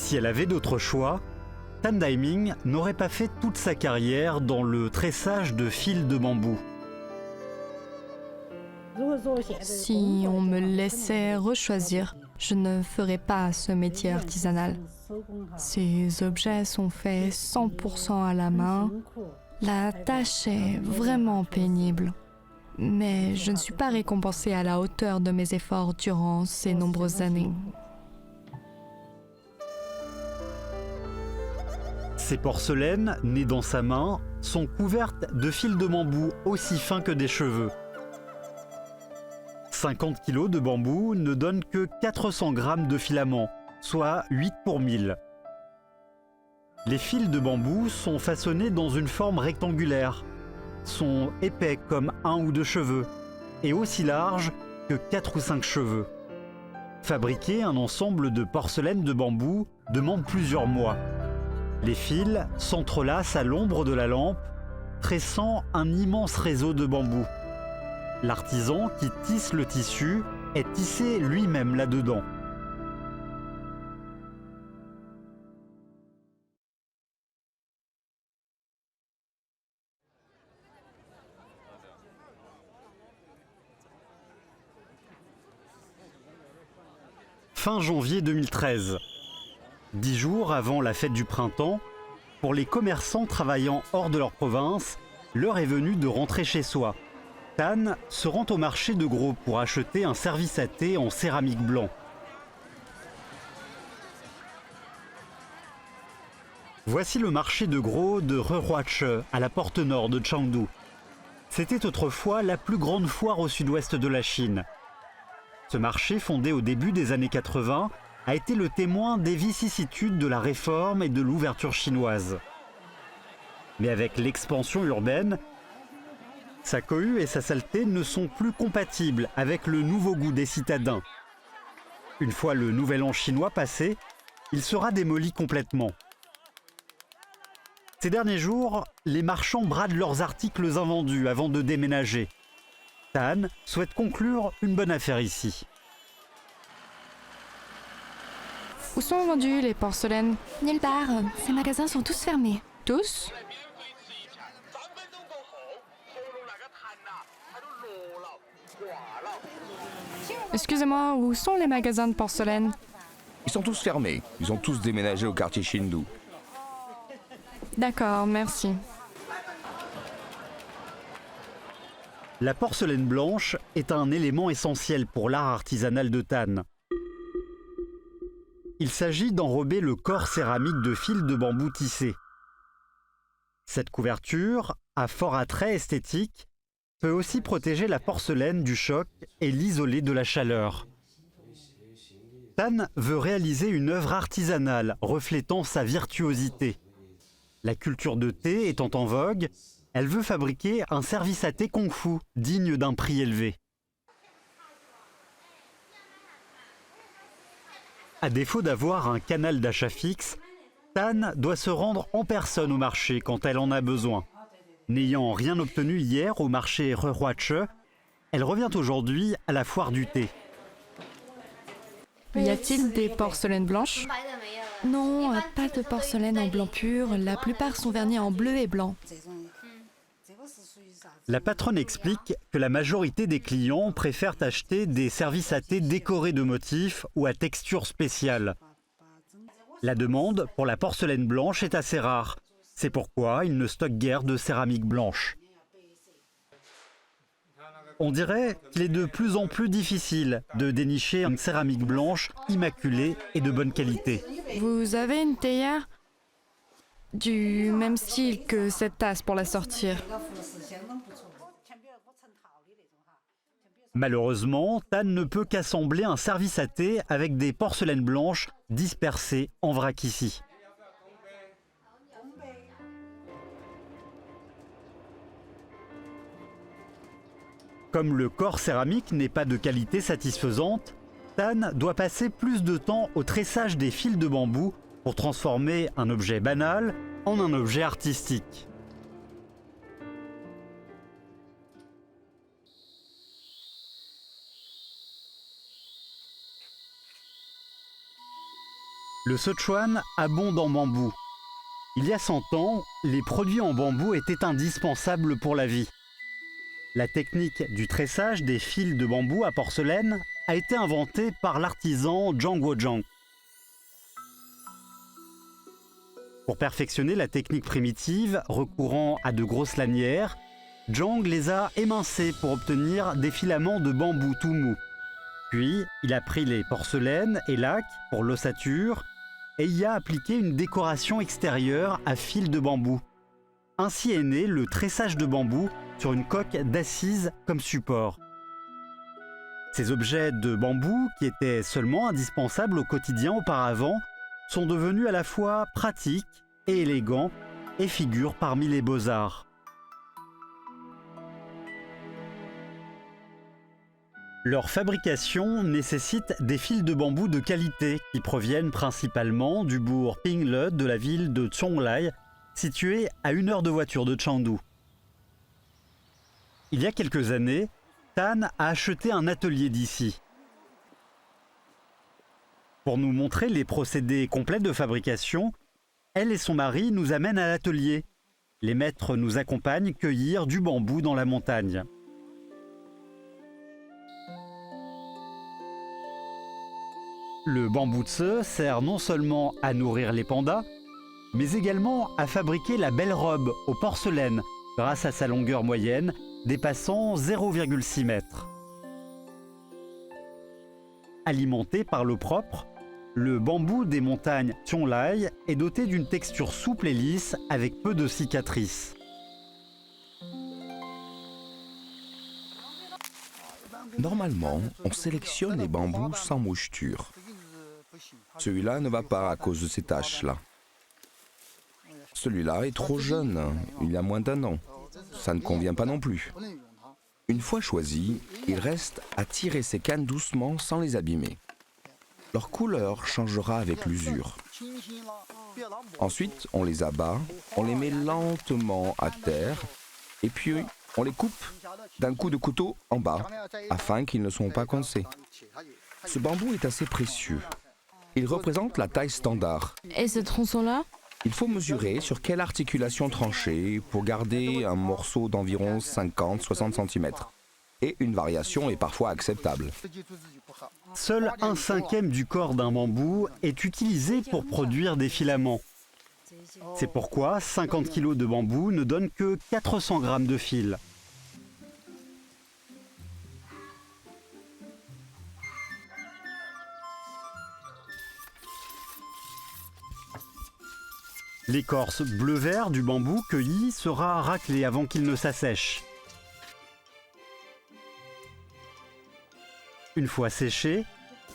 Si elle avait d'autres choix, Tan Daiming n'aurait pas fait toute sa carrière dans le tressage de fils de bambou. Si on me laissait rechoisir, je ne ferais pas ce métier artisanal. Ces objets sont faits 100% à la main. La tâche est vraiment pénible. Mais je ne suis pas récompensée à la hauteur de mes efforts durant ces nombreuses années. Ces porcelaines, nées dans sa main, sont couvertes de fils de bambou aussi fins que des cheveux. 50 kg de bambou ne donnent que 400 grammes de filaments, soit 8 pour 1000. Les fils de bambou sont façonnés dans une forme rectangulaire, sont épais comme 1 ou 2 cheveux et aussi larges que 4 ou 5 cheveux. Fabriquer un ensemble de porcelaine de bambou demande plusieurs mois. Les fils s'entrelacent à l'ombre de la lampe, tressant un immense réseau de bambou. L'artisan qui tisse le tissu est tissé lui-même là-dedans. Fin janvier 2013. 10 jours avant la fête du printemps, pour les commerçants travaillant hors de leur province, l'heure est venue de rentrer chez soi. Tan se rend au marché de Gros pour acheter un service à thé en céramique blanc. Voici le marché de Gros de Rehuache, à la porte nord de Chengdu. C'était autrefois la plus grande foire au sud-ouest de la Chine. Ce marché, fondé au début des années 80, a été le témoin des vicissitudes de la réforme et de l'ouverture chinoise. Mais avec l'expansion urbaine, sa cohue et sa saleté ne sont plus compatibles avec le nouveau goût des citadins. Une fois le nouvel an chinois passé, il sera démoli complètement. Ces derniers jours, les marchands bradent leurs articles invendus avant de déménager. Tan souhaite conclure une bonne affaire ici. Où sont vendues les porcelaines? Nulle part. Ces magasins sont tous fermés. Tous? Excusez-moi, où sont les magasins de porcelaine? Ils sont tous fermés. Ils ont tous déménagé au quartier Chengdu. D'accord, merci. La porcelaine blanche est un élément essentiel pour l'art artisanal de Tan. Il s'agit d'enrober le corps céramique de fils de bambou tissé. Cette couverture, à fort attrait esthétique, peut aussi protéger la porcelaine du choc et l'isoler de la chaleur. Tan veut réaliser une œuvre artisanale reflétant sa virtuosité. La culture de thé étant en vogue, elle veut fabriquer un service à thé kung-fu digne d'un prix élevé. À défaut d'avoir un canal d'achat fixe, Tan doit se rendre en personne au marché quand elle en a besoin. N'ayant rien obtenu hier au marché Rehuache, elle revient aujourd'hui à la foire du thé. Y a-t-il des porcelaines blanches? Non, pas de porcelaine en blanc pur. La plupart sont vernis en bleu et blanc. La patronne explique que la majorité des clients préfèrent acheter des services à thé décorés de motifs ou à texture spéciale. La demande pour la porcelaine blanche est assez rare. C'est pourquoi ils ne stockent guère de céramique blanche. On dirait qu'il est de plus en plus difficile de dénicher une céramique blanche immaculée et de bonne qualité. Vous avez une théière du même style que cette tasse pour la sortir. Malheureusement, Tan ne peut qu'assembler un service à thé avec des porcelaines blanches dispersées en vrac ici. Comme le corps céramique n'est pas de qualité satisfaisante, Tan doit passer plus de temps au tressage des fils de bambou pour transformer un objet banal en un objet artistique. Le Sichuan abonde en bambou. Il y a 100 ans, les produits en bambou étaient indispensables pour la vie. La technique du tressage des fils de bambou à porcelaine a été inventée par l'artisan Zhang Guozhang. Pour perfectionner la technique primitive, recourant à de grosses lanières, Zhang les a émincés pour obtenir des filaments de bambou tout mous. Puis, il a pris les porcelaines et lacs pour l'ossature et y a appliqué une décoration extérieure à fil de bambou. Ainsi est né le tressage de bambou sur une coque d'assises comme support. Ces objets de bambou, qui étaient seulement indispensables au quotidien auparavant, sont devenus à la fois pratiques et élégants et figurent parmi les beaux-arts. Leur fabrication nécessite des fils de bambou de qualité qui proviennent principalement du bourg Pingle de la ville de Zhonglai, située à 1 heure de voiture de Chengdu. Il y a quelques années, Tan a acheté un atelier d'ici. Pour nous montrer les procédés complets de fabrication, elle et son mari nous amènent à l'atelier. Les maîtres nous accompagnent cueillir du bambou dans la montagne. Le bambutse sert non seulement à nourrir les pandas, mais également à fabriquer la belle robe aux porcelaines grâce à sa longueur moyenne dépassant 0,6 m. Alimenté par l'eau propre, le bambou des montagnes Zhonglai est doté d'une texture souple et lisse avec peu de cicatrices. Normalement, on sélectionne les bambous sans moucheture. Celui-là ne va pas à cause de ces taches-là. Celui-là est trop jeune, il a moins d'1 an. Ça ne convient pas non plus. Une fois choisi, il reste à tirer ces cannes doucement sans les abîmer. Leur couleur changera avec l'usure. Ensuite, on les abat, on les met lentement à terre et puis on les coupe d'un coup de couteau en bas afin qu'ils ne soient pas coincés. Ce bambou est assez précieux. Il représente la taille standard. Et ce tronçon-là? Il faut mesurer sur quelle articulation trancher pour garder un morceau d'environ 50-60 cm. Et une variation est parfois acceptable. Seul 1/5 du corps d'un bambou est utilisé pour produire des filaments. C'est pourquoi 50 kg de bambou ne donnent que 400 g de fil. L'écorce bleu-vert du bambou cueilli sera raclée avant qu'il ne s'assèche. Une fois séchées,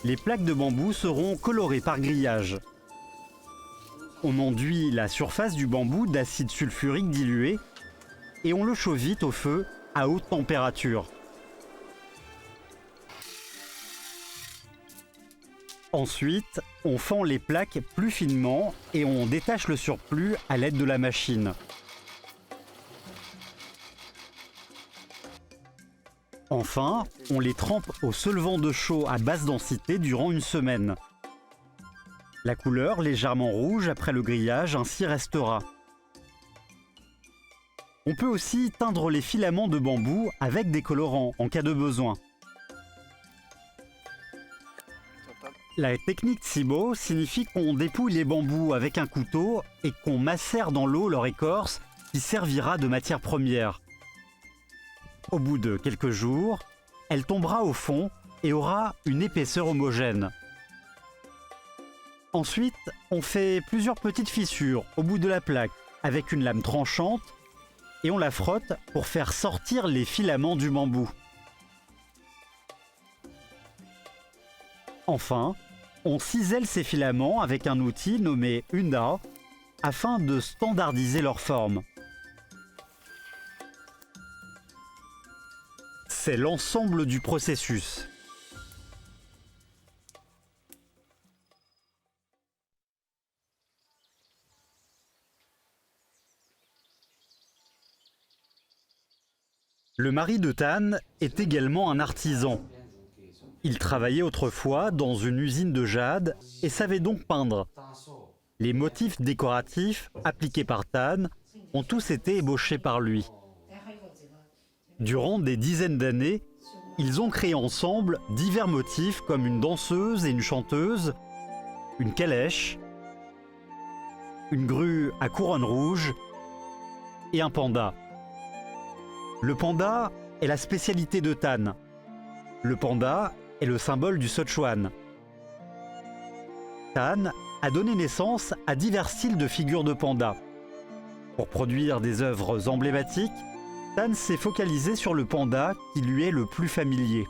les plaques de bambou seront colorées par grillage. On enduit la surface du bambou d'acide sulfurique dilué et on le chauffe vite au feu à haute température. Ensuite, on fend les plaques plus finement et on détache le surplus à l'aide de la machine. Enfin, on les trempe au solvant de chaux à basse densité durant 1 semaine. La couleur légèrement rouge après le grillage ainsi restera. On peut aussi teindre les filaments de bambou avec des colorants en cas de besoin. La technique Tsibo signifie qu'on dépouille les bambous avec un couteau et qu'on macère dans l'eau leur écorce qui servira de matière première. Au bout de quelques jours, elle tombera au fond et aura une épaisseur homogène. Ensuite, on fait plusieurs petites fissures au bout de la plaque avec une lame tranchante et on la frotte pour faire sortir les filaments du bambou. Enfin, on cisèle ces filaments avec un outil nommé Unda afin de standardiser leur forme. C'est l'ensemble du processus. Le mari de Tan est également un artisan. Il travaillait autrefois dans une usine de jade et savait donc peindre. Les motifs décoratifs appliqués par Tan ont tous été ébauchés par lui. Durant des dizaines d'années, ils ont créé ensemble divers motifs comme une danseuse et une chanteuse, une calèche, une grue à couronne rouge et un panda. Le panda est la spécialité de Tan. Le panda est le symbole du Sichuan. Tan a donné naissance à divers styles de figures de panda. Pour produire des œuvres emblématiques, Tan s'est focalisé sur le panda qui lui est le plus familier.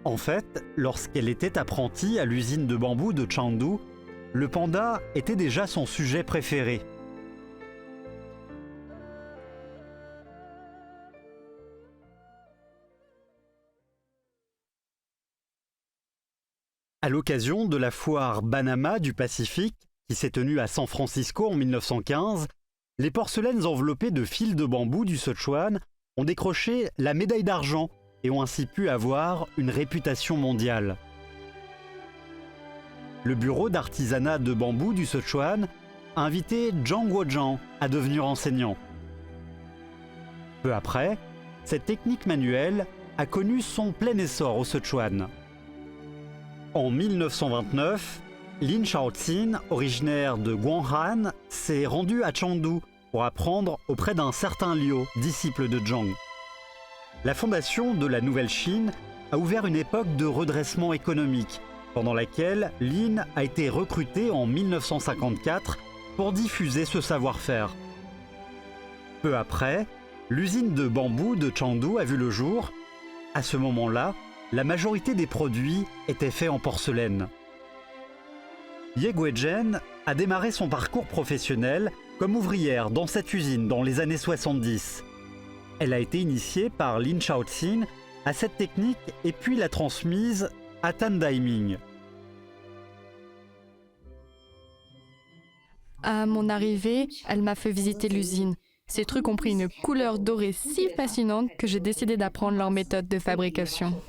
En fait, lorsqu'elle était apprentie à l'usine de bambou de Chengdu, le panda était déjà son sujet préféré. À l'occasion de la foire Banama du Pacifique, qui s'est tenue à San Francisco en 1915, les porcelaines enveloppées de fils de bambou du Sichuan ont décroché la médaille d'argent et ont ainsi pu avoir une réputation mondiale. Le bureau d'artisanat de bambou du Sichuan a invité Zhang Guojian à devenir enseignant. Peu après, cette technique manuelle a connu son plein essor au Sichuan. En 1929, Lin Shaoxin, originaire de Guanghan, s'est rendu à Chengdu pour apprendre auprès d'un certain Liu, disciple de Zhang. La fondation de la Nouvelle Chine a ouvert une époque de redressement économique, pendant laquelle Lin a été recruté en 1954 pour diffuser ce savoir-faire. Peu après, l'usine de bambou de Chengdu a vu le jour. À ce moment-là, la majorité des produits étaient faits en porcelaine. Ye Guizhen a démarré son parcours professionnel comme ouvrière dans cette usine dans les années 70. Elle a été initiée par Lin Shaoxin à cette technique et puis l'a transmise à Tan Daiming. À mon arrivée, elle m'a fait visiter l'usine. Ces trucs ont pris une couleur dorée si fascinante que j'ai décidé d'apprendre leur méthode de fabrication.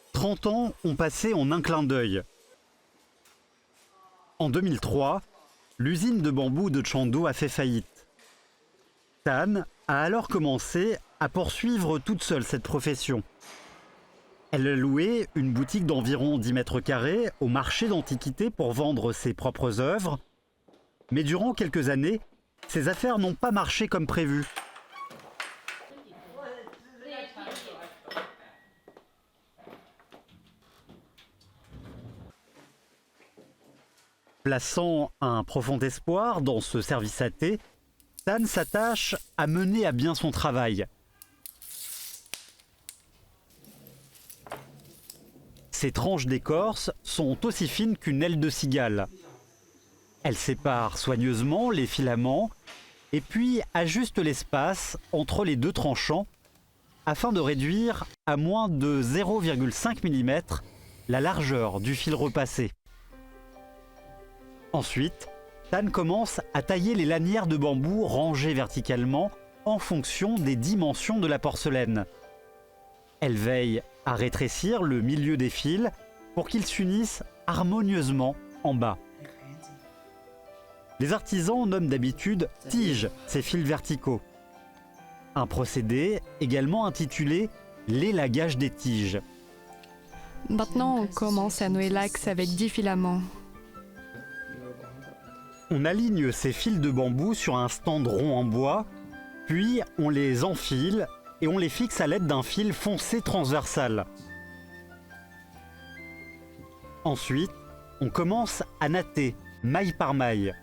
« 30 ans ont passé en un clin d'œil. En 2003, l'usine de bambou de Chengdu a fait faillite. Tan a alors commencé à poursuivre toute seule cette profession. Elle a loué une boutique d'environ 10 mètres carrés au marché d'antiquités pour vendre ses propres œuvres. Mais durant quelques années, ses affaires n'ont pas marché comme prévu. Plaçant un profond espoir dans ce service à thé, Tan s'attache à mener à bien son travail. Ces tranches d'écorce sont aussi fines qu'une aile de cigale. Elle sépare soigneusement les filaments et puis ajuste l'espace entre les deux tranchants afin de réduire à moins de 0,5 mm la largeur du fil repassé. Ensuite, Tan commence à tailler les lanières de bambou rangées verticalement en fonction des dimensions de la porcelaine. Elle veille à rétrécir le milieu des fils pour qu'ils s'unissent harmonieusement en bas. Les artisans nomment d'habitude tige ces fils verticaux. Un procédé également intitulé l'élagage des tiges. Maintenant, on commence à nouer l'axe avec 10 filaments. On aligne ces fils de bambou sur un stand rond en bois, puis on les enfile et on les fixe à l'aide d'un fil foncé transversal. Ensuite, on commence à natter, maille par maille.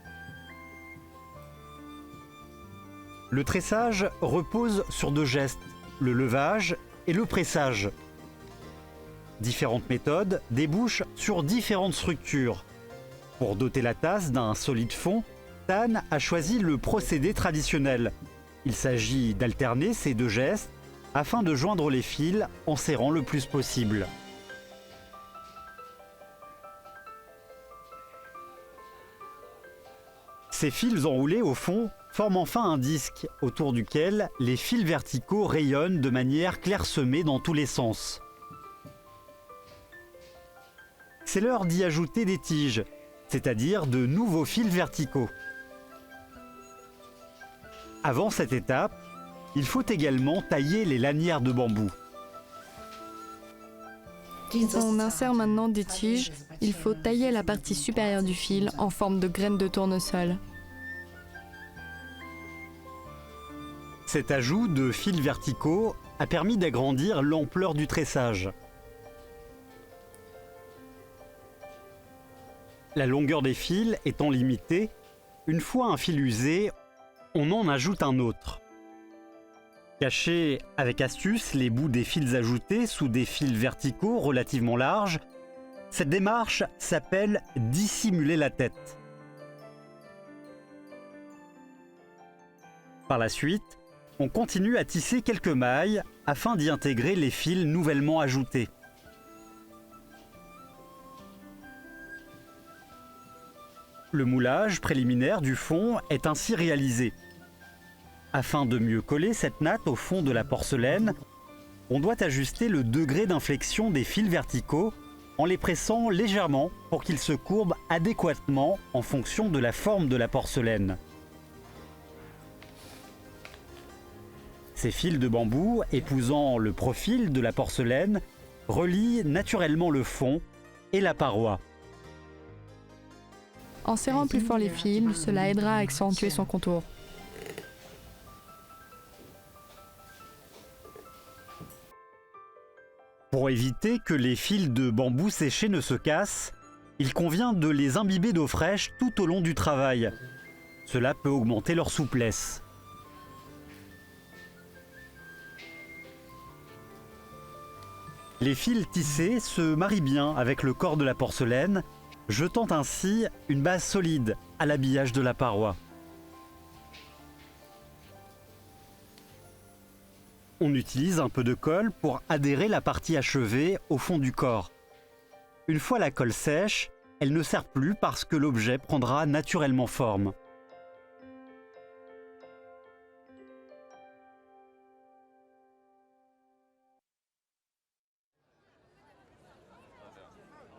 Le tressage repose sur deux gestes, le levage et le pressage. Différentes méthodes débouchent sur différentes structures. Pour doter la tasse d'un solide fond, Tan a choisi le procédé traditionnel, Il s'agit d'alterner ces deux gestes afin de joindre les fils en serrant le plus possible. Ces fils enroulés au fond forment enfin un disque autour duquel les fils verticaux rayonnent de manière clairsemée dans tous les sens. C'est l'heure d'y ajouter des tiges, c'est-à-dire de nouveaux fils verticaux. Avant cette étape, il faut également tailler les lanières de bambou. On insère maintenant des tiges. Il faut tailler la partie supérieure du fil en forme de graines de tournesol. Cet ajout de fils verticaux a permis d'agrandir l'ampleur du tressage. La longueur des fils étant limitée, une fois un fil usé, on en ajoute un autre. Cacher avec astuce les bouts des fils ajoutés sous des fils verticaux relativement larges, cette démarche s'appelle dissimuler la tête. Par la suite, on continue à tisser quelques mailles afin d'y intégrer les fils nouvellement ajoutés. Le moulage préliminaire du fond est ainsi réalisé. Afin de mieux coller cette natte au fond de la porcelaine, on doit ajuster le degré d'inflexion des fils verticaux en les pressant légèrement pour qu'ils se courbent adéquatement en fonction de la forme de la porcelaine. Ces fils de bambou, épousant le profil de la porcelaine, relient naturellement le fond et la paroi. En serrant plus fort les fils, cela aidera à accentuer son contour. Pour éviter que les fils de bambou séchés ne se cassent, il convient de les imbiber d'eau fraîche tout au long du travail. Cela peut augmenter leur souplesse. Les fils tissés se marient bien avec le corps de la porcelaine, jetant ainsi une base solide à l'habillage de la paroi. On utilise un peu de colle pour adhérer la partie achevée au fond du corps. Une fois la colle sèche, elle ne sert plus parce que l'objet prendra naturellement forme.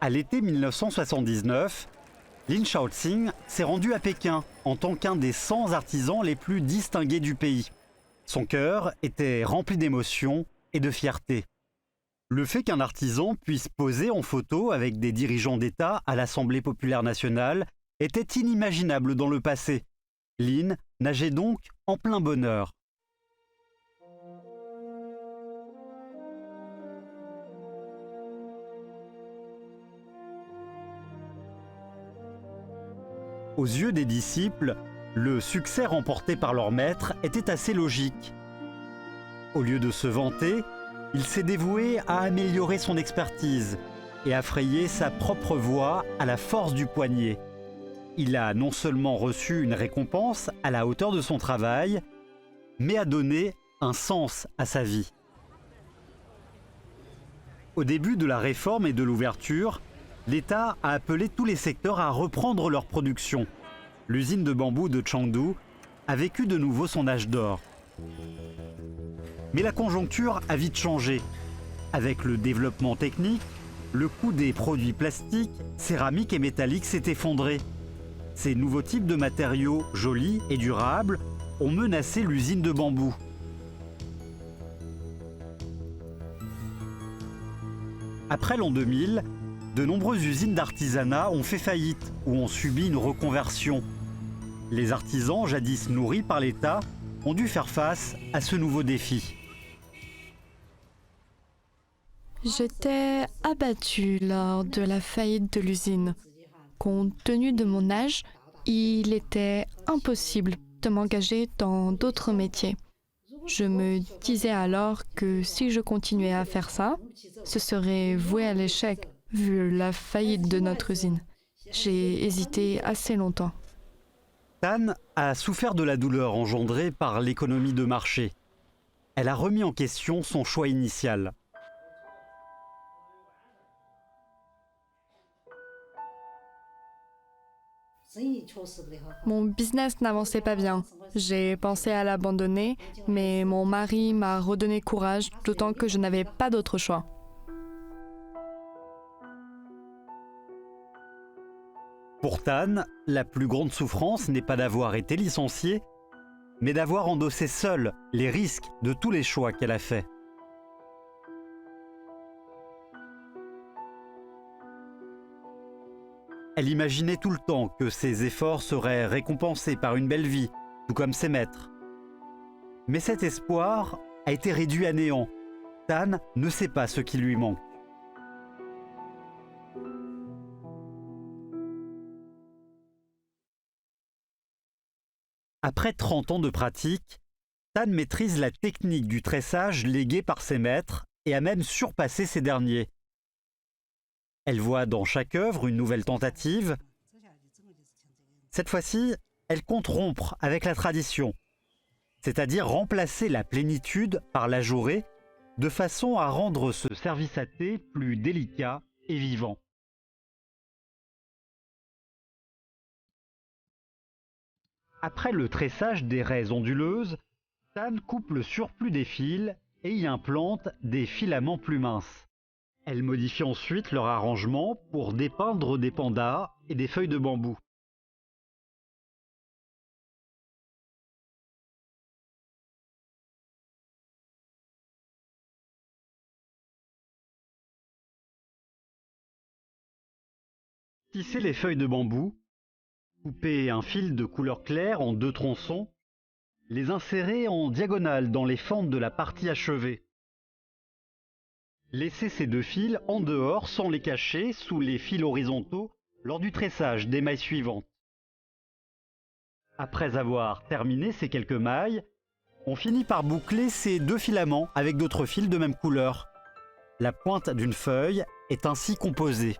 À l'été 1979, Lin Shaoxing s'est rendu à Pékin en tant qu'un des 100 artisans les plus distingués du pays. Son cœur était rempli d'émotion et de fierté. Le fait qu'un artisan puisse poser en photo avec des dirigeants d'État à l'Assemblée populaire nationale était inimaginable dans le passé. Lin nageait donc en plein bonheur. Aux yeux des disciples, le succès remporté par leur maître était assez logique. Au lieu de se vanter, il s'est dévoué à améliorer son expertise et à frayer sa propre voie à la force du poignet. Il a non seulement reçu une récompense à la hauteur de son travail, mais a donné un sens à sa vie. Au début de la réforme et de l'ouverture, l'État a appelé tous les secteurs à reprendre leur production. L'usine de bambou de Chengdu a vécu de nouveau son âge d'or. Mais la conjoncture a vite changé. Avec le développement technique, le coût des produits plastiques, céramiques et métalliques s'est effondré. Ces nouveaux types de matériaux jolis et durables ont menacé l'usine de bambou. Après l'an 2000, de nombreuses usines d'artisanat ont fait faillite ou ont subi une reconversion. Les artisans, jadis nourris par l'État, ont dû faire face à ce nouveau défi. J'étais abattue lors de la faillite de l'usine. Compte tenu de mon âge, il était impossible de m'engager dans d'autres métiers. Je me disais alors que si je continuais à faire ça, ce serait voué à l'échec, vu la faillite de notre usine. J'ai hésité assez longtemps. Tan a souffert de la douleur engendrée par l'économie de marché. Elle a remis en question son choix initial. Mon business n'avançait pas bien. J'ai pensé à l'abandonner, mais mon mari m'a redonné courage, d'autant que je n'avais pas d'autre choix. Pour Tan, la plus grande souffrance n'est pas d'avoir été licenciée, mais d'avoir endossé seule les risques de tous les choix qu'elle a faits. Elle imaginait tout le temps que ses efforts seraient récompensés par une belle vie, tout comme ses maîtres. Mais cet espoir a été réduit à néant. Tan ne sait pas ce qui lui manque. Après 30 ans de pratique, Tan maîtrise la technique du tressage léguée par ses maîtres et a même surpassé ces derniers. Elle voit dans chaque œuvre une nouvelle tentative. Cette fois-ci, elle compte rompre avec la tradition, c'est-à-dire remplacer la plénitude par l'ajouré, de façon à rendre ce service à thé plus délicat et vivant. Après le tressage des raies onduleuses, Tan coupe le surplus des fils et y implante des filaments plus minces. Elle modifie ensuite leur arrangement pour dépeindre des pandas et des feuilles de bambou. Tisser les feuilles de bambou, couper un fil de couleur claire en 2 tronçons, les insérer en diagonale dans les fentes de la partie achevée. Laissez ces 2 fils en dehors sans les cacher sous les fils horizontaux lors du tressage des mailles suivantes. Après avoir terminé ces quelques mailles, on finit par boucler ces 2 filaments avec d'autres fils de même couleur. La pointe d'une feuille est ainsi composée.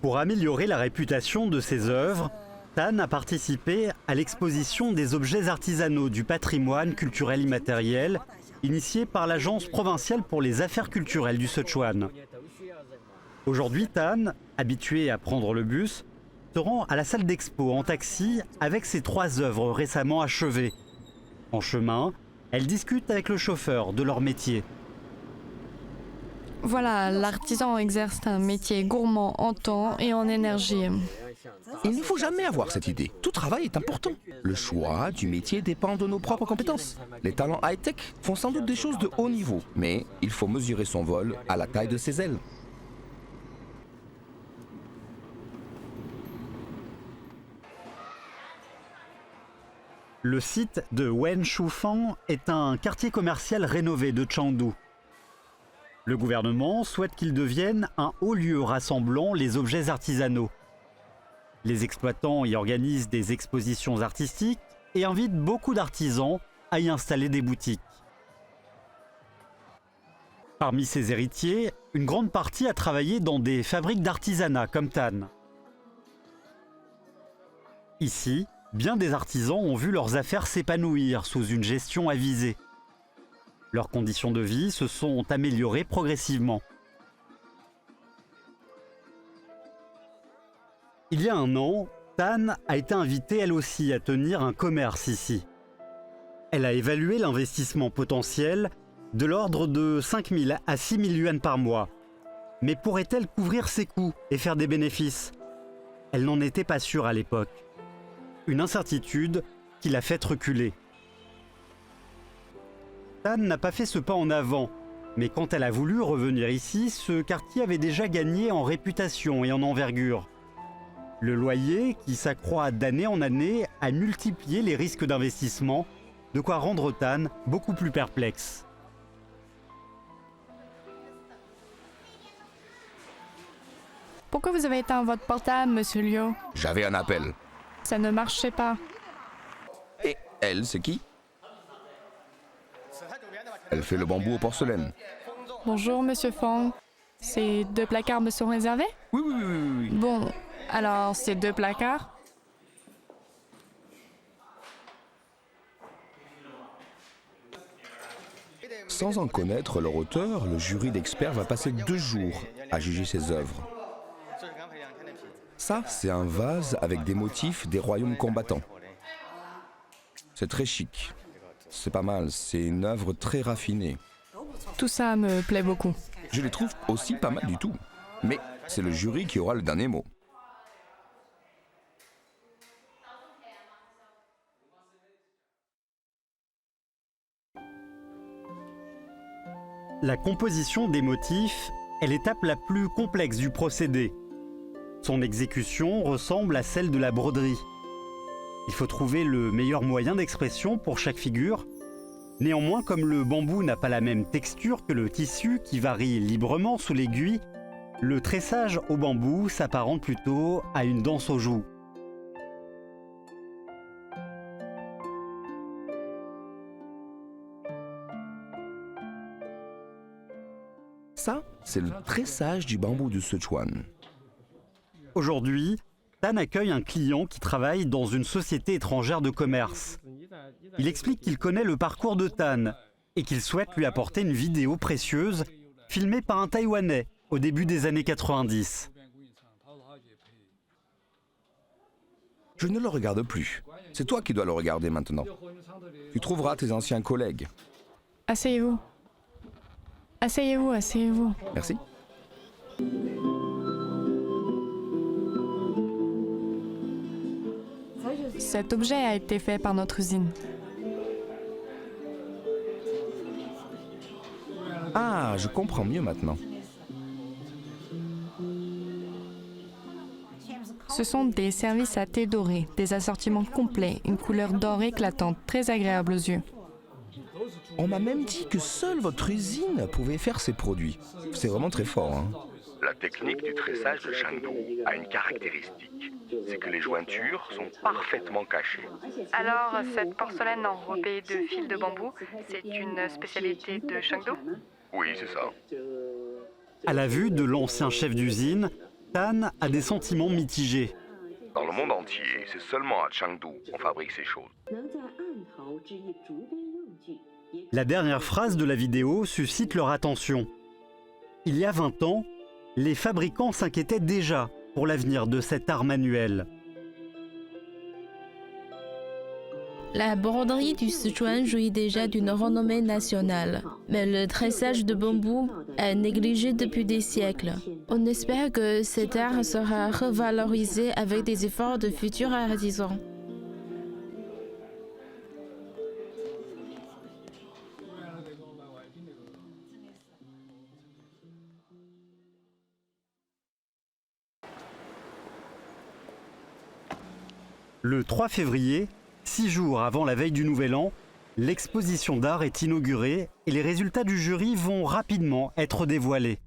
Pour améliorer la réputation de ses œuvres, Tan a participé à l'exposition des objets artisanaux du patrimoine culturel immatériel, initiée par l'Agence provinciale pour les affaires culturelles du Sichuan. Aujourd'hui, Tan, habituée à prendre le bus, se rend à la salle d'expo en taxi avec ses 3 œuvres récemment achevées. En chemin, elle discute avec le chauffeur de leur métier. Voilà, l'artisan exerce un métier gourmand en temps et en énergie. Il ne faut jamais avoir cette idée. Tout travail est important. Le choix du métier dépend de nos propres compétences. Les talents high-tech font sans doute des choses de haut niveau, mais il faut mesurer son vol à la taille de ses ailes. Le site de Wen Shufang est un quartier commercial rénové de Chengdu. Le gouvernement souhaite qu'il devienne un haut lieu rassemblant les objets artisanaux. Les exploitants y organisent des expositions artistiques et invitent beaucoup d'artisans à y installer des boutiques. Parmi ses héritiers, une grande partie a travaillé dans des fabriques d'artisanat comme Tan. Ici, bien des artisans ont vu leurs affaires s'épanouir sous une gestion avisée. Leurs conditions de vie se sont améliorées progressivement. Il y a un an, Tan a été invitée elle aussi à tenir un commerce ici. Elle a évalué l'investissement potentiel de l'ordre de 5 000 à 6 000 yuan par mois. Mais pourrait-elle couvrir ses coûts et faire des bénéfices? Elle n'en était pas sûre à l'époque. Une incertitude qui l'a fait reculer. Tan n'a pas fait ce pas en avant, mais quand elle a voulu revenir ici, ce quartier avait déjà gagné en réputation et en envergure. Le loyer, qui s'accroît d'année en année, a multiplié les risques d'investissement, de quoi rendre Tan beaucoup plus perplexe. Pourquoi vous avez éteint votre portable, monsieur Liu? J'avais un appel. Ça ne marchait pas. Et Elle, c'est qui? Elle fait le bambou aux porcelaines. Bonjour, monsieur Fang. Ces 2 placards me sont réservés? Oui, oui, oui, oui, oui. Bon, alors ces 2 placards? Sans en connaître leur auteur, le jury d'experts va passer 2 jours à juger ses œuvres. Ça, c'est un vase avec des motifs des royaumes combattants. C'est très chic. C'est pas mal, c'est une œuvre très raffinée. Tout ça me plaît beaucoup. Je les trouve aussi pas mal du tout. Mais c'est le jury qui aura le dernier mot. La composition des motifs est l'étape la plus complexe du procédé. Son exécution ressemble à celle de la broderie. Il faut trouver le meilleur moyen d'expression pour chaque figure. Néanmoins, comme le bambou n'a pas la même texture que le tissu qui varie librement sous l'aiguille, le tressage au bambou s'apparente plutôt à une danse aux joues. Ça, c'est le tressage du bambou de Sichuan. Aujourd'hui, Tan accueille un client qui travaille dans une société étrangère de commerce. Il explique qu'il connaît le parcours de Tan et qu'il souhaite lui apporter une vidéo précieuse filmée par un Taïwanais au début des années 90. Je ne le regarde plus. C'est toi qui dois le regarder maintenant. Tu trouveras tes anciens collègues. Asseyez-vous. Asseyez-vous, asseyez-vous. Merci. Cet objet a été fait par notre usine. Ah, je comprends mieux maintenant. Ce sont des services à thé doré, des assortiments complets, une couleur d'or éclatante, très agréable aux yeux. On m'a même dit que seule votre usine pouvait faire ces produits. C'est vraiment très fort, hein. La technique du tressage de Chengdu a une caractéristique, c'est que les jointures sont parfaitement cachées. Alors, cette porcelaine enrobée de fils de bambou, c'est une spécialité de Chengdu? Oui, c'est ça. À la vue de l'ancien chef d'usine, Tan a des sentiments mitigés. Dans le monde entier, c'est seulement à Chengdu qu'on fabrique ces choses. La dernière phrase de la vidéo suscite leur attention. Il y a 20 ans, les fabricants s'inquiétaient déjà pour l'avenir de cet art manuel. La broderie du Sichuan jouit déjà d'une renommée nationale, mais le tressage de bambou est négligé depuis des siècles. On espère que cet art sera revalorisé avec des efforts de futurs artisans. Le 3 février, 6 jours avant la veille du Nouvel An, l'exposition d'art est inaugurée et les résultats du jury vont rapidement être dévoilés.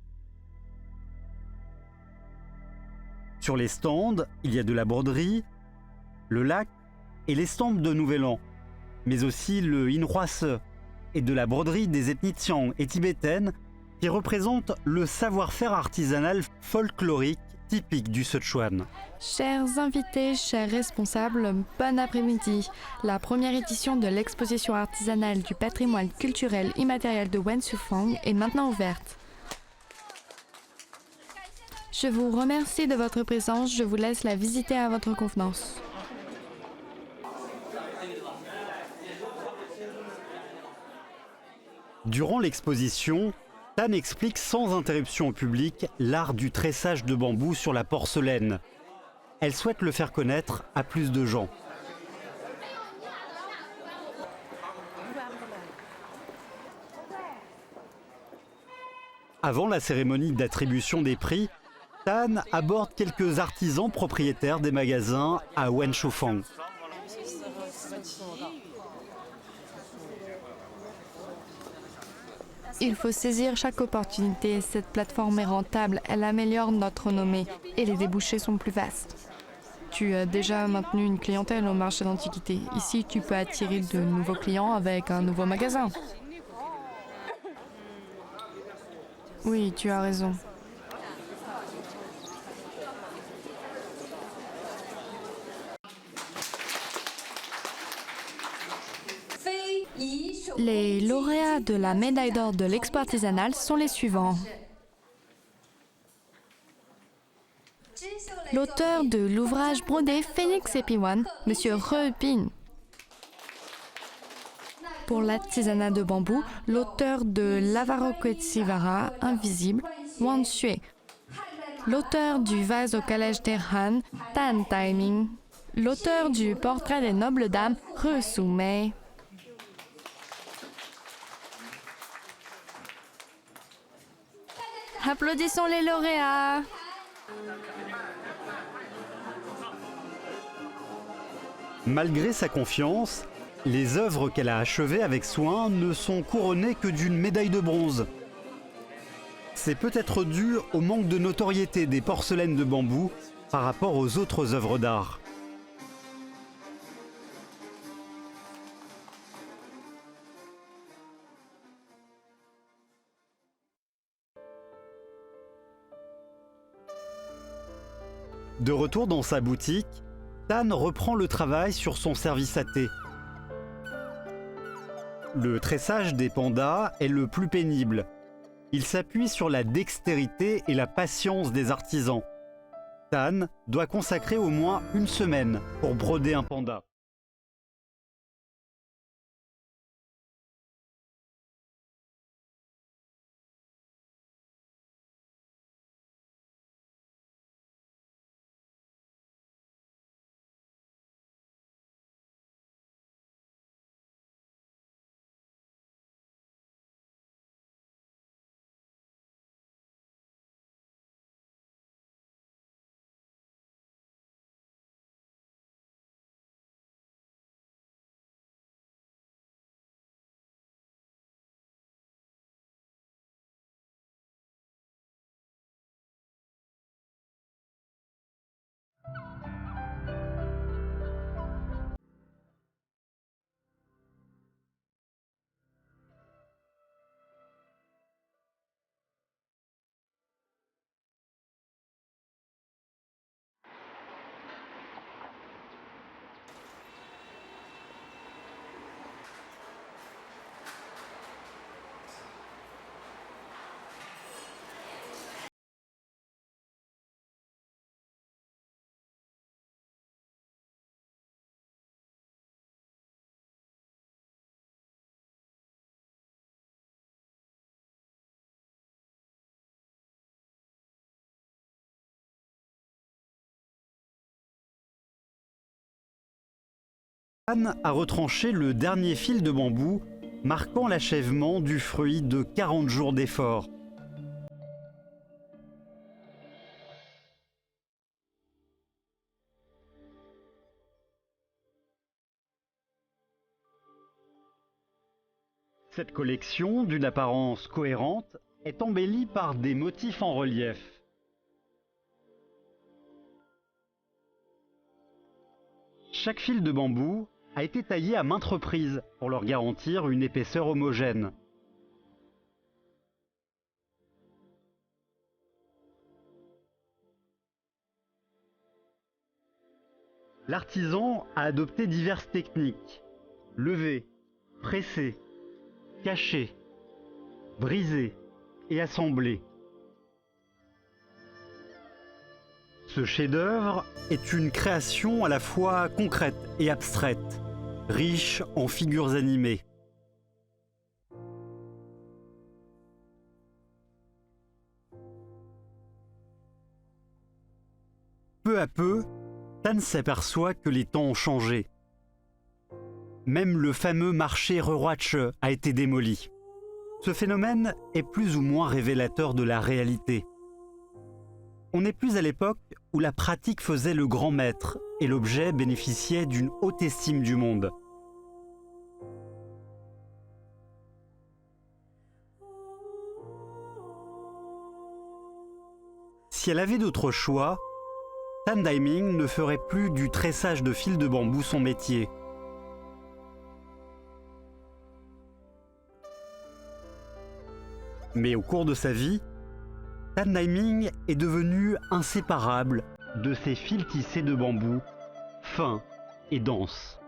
Sur les stands, il y a de la broderie, le lac et l'estampe de Nouvel An, mais aussi le Inhuase et de la broderie des ethnies Tsiang et tibétaines qui représentent le savoir-faire artisanal folklorique typique du Sichuan. Chers invités, chers responsables, bon après-midi. La première édition de l'exposition artisanale du patrimoine culturel immatériel de Wensufang est maintenant ouverte. Je vous remercie de votre présence, je vous laisse la visiter à votre convenance. Durant l'exposition, Tan explique sans interruption au public l'art du tressage de bambou sur la porcelaine. Elle souhaite le faire connaître à plus de gens. Avant la cérémonie d'attribution des prix, Tan aborde quelques artisans propriétaires des magasins à Wenshufang. Il faut saisir chaque opportunité. Cette plateforme est rentable, elle améliore notre renommée et les débouchés sont plus vastes. Tu as déjà maintenu une clientèle au marché d'antiquités. Ici, tu peux attirer de nouveaux clients avec un nouveau magasin. Oui, tu as raison. Les lauréats de la médaille d'or de l'expo artisanale sont les suivants. L'auteur de l'ouvrage brodé Phoenix Epiwan, M. He Bin. Pour l'artisanat de bambou, l'auteur de l'Avaroquetsivara invisible, Wang Xue. L'auteur du vase au collège d'Erhan, Tan Taiming. L'auteur du portrait des nobles dames, He Sumei. Applaudissons les lauréats! Malgré sa confiance, les œuvres qu'elle a achevées avec soin ne sont couronnées que d'une médaille de bronze. C'est peut-être dû au manque de notoriété des porcelaines de bambou par rapport aux autres œuvres d'art. De retour dans sa boutique, Tan reprend le travail sur son service à thé. Le tressage des pandas est le plus pénible. Il s'appuie sur la dextérité et la patience des artisans. Tan doit consacrer au moins une semaine pour broder un panda. Tan a retranché le dernier fil de bambou, marquant l'achèvement du fruit de 40 jours d'efforts. Cette collection, d'une apparence cohérente, est embellie par des motifs en relief. Chaque fil de bambou a été taillé à maintes reprises pour leur garantir une épaisseur homogène. L'artisan a adopté diverses techniques: lever, presser, cacher, briser et assembler. Ce chef-d'œuvre est une création à la fois concrète et abstraite, riche en figures animées. Peu à peu, Tan s'aperçoit que les temps ont changé. Même le fameux marché Ruwache a été démoli. Ce phénomène est plus ou moins révélateur de la réalité. On n'est plus à l'époque où la pratique faisait le grand maître et l'objet bénéficiait d'une haute estime du monde. Si elle avait d'autres choix, Tan Daiming ne ferait plus du tressage de fils de bambou son métier. Mais au cours de sa vie, Tan Daiming est devenu inséparable de ces fils tissés de bambou, fins et denses.